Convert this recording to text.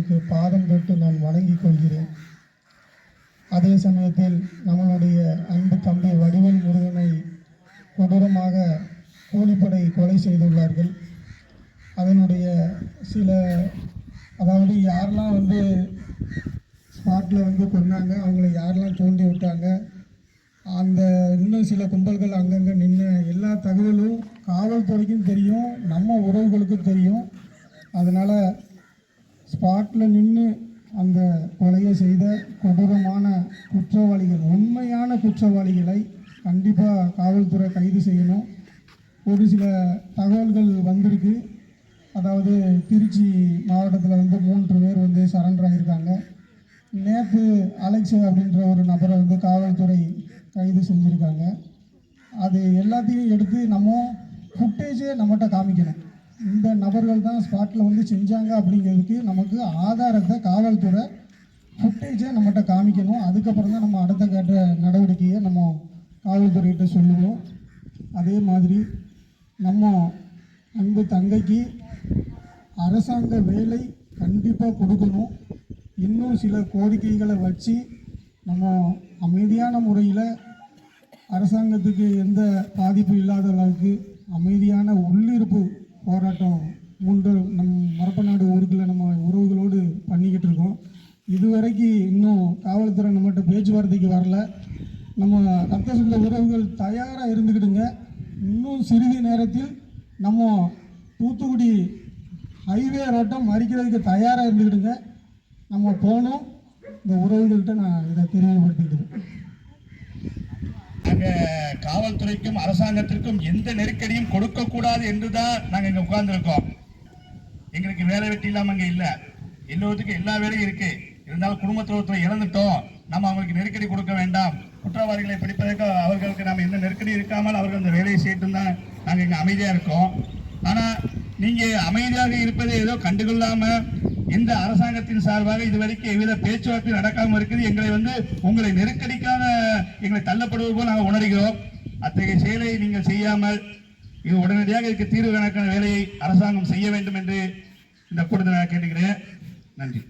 அவர்களுக்கு பாதம் தொட்டு நான் வணங்கிக் கொள்கிறேன். அதே சமயத்தில் நம்மளுடைய அன்பு தம்பி வடிவேல் முருகனை கொடூரமாக கூலிப்படை கொலை செய்துள்ளார்கள். அதனுடைய சில அதாவது யாரெல்லாம் ஸ்பாட்டில் கொண்டாங்க, அவங்கள யாரெல்லாம் தூண்டி விட்டாங்க, அந்த இன்னும் சில கும்பல்கள் அங்கங்கே நின்று எல்லா தகவலும் காவல்துறைக்கும் தெரியும், நம்ம உறவுகளுக்கும் தெரியும். அதனால் ஸ்பாட்டில் நின்று அந்த கொலையை செய்த கொடூரமான குற்றவாளிகள், உண்மையான குற்றவாளிகளை கண்டிப்பாக காவல்துறை கைது செய்யணும். ஒரு சில தகவல்கள் வந்திருக்கு. அதாவது திருச்சி மாவட்டத்தில் 3 பேர் சரண்டர் ஆகியிருக்காங்க. நேற்று அலெக்ஸ் அப்படின்ற ஒரு நபரை காவல்துறை கைது செஞ்சுருக்காங்க. அது எல்லாத்தையும் எடுத்து நம்ம ஃபுட்டேஜே நம்மகிட்ட காமிக்கணும். இந்த நபர்கள் தான் ஸ்பாட்டில் செஞ்சாங்க அப்படிங்கிறதுக்கு நமக்கு ஆதாரத்தை காவல்துறை ஃபுட்டேஜை நம்மகிட்ட காமிக்கணும். அதுக்கப்புறம் தான் நம்ம அடுத்த கட்ட நடவடிக்கையை நம்ம காவல்துறைகிட்ட சொல்லுவோம். அதே மாதிரி நம்ம அன்பு தங்கைக்கு அரசாங்க வேலை கண்டிப்பாக கொடுக்கணும். இன்னும் சில கோரிக்கைகளை வச்சு நம்ம அமைதியான முறையில் அரசாங்கத்துக்கு எந்த பாதிப்பு இல்லாத அளவுக்கு அமைதியான உள்ளிருப்பு போராட்டம் நம் மரப்பநாடு ஊருக்குள்ள நம்ம உறவுகளோடு பண்ணிக்கிட்டு இருக்கோம். இதுவரைக்கும் இன்னும் காவல்துறை நம்மகிட்ட பேச்சுவார்த்தைக்கு வரல. நம்ம ரத்த சொந்த உறவுகள் தயாராக இருந்துக்கிடுங்க. இன்னும் சிறிது நேரத்தில் நம்ம தூத்துக்குடி ஹைவே ரோட்டம் மறிக்கிறதுக்கு தயாராக இருந்துக்கிடுங்க. நம்ம போனோம். இந்த உறவுகள்கிட்ட நான் இதை தெரியப்படுத்திக்கிட்டேன். நாங்கள் காவல்துறைக்கும் அரசாங்கத்திற்கும் எந்த நெருக்கடியும் கொடுக்கக்கூடாது என்று தான் நாங்கள் இங்கே உட்கார்ந்துருக்கோம். எங்களுக்கு வேலை வெட்டி இல்லாமல் அங்கே இல்லை. எல்லோருக்கும் எல்லா வேலையும் இருக்கு. இருந்தாலும் குடும்பத்துவத்தை இழந்துட்டோம், நம்ம அவங்களுக்கு நெருக்கடி கொடுக்க வேண்டாம். குற்றவாளிகளை பிடிப்பதற்கு அவர்களுக்கு நம்ம எந்த நெருக்கடி இருக்காமல் அவர்கள் அந்த வேலையை செய்யட்டும் தான் நாங்கள் இங்கே அமைதியாக இருக்கோம். ஆனால் நீங்கள் அமைதியாக இருப்பதை ஏதோ கண்டுகொள்ளாம இந்த அரசாங்கத்தின் சார்பாக இதுவரைக்கும் எவ்வித பேச்சுவார்த்தை நடக்காமல் இருக்குது. எங்களை உங்களை நெருக்கடிக்கான எங்களை தள்ளப்படுவது போல் நாங்கள் உணர்கிறோம். அத்தகைய செயலை நீங்கள் செய்யாமல் இது உடனடியாக இதுக்கு தீர்வு கணக்கான வேலையை அரசாங்கம் செய்ய வேண்டும் என்று இந்த கூட்டத்தில் நான் கேட்டுக்கிறேன். நன்றி.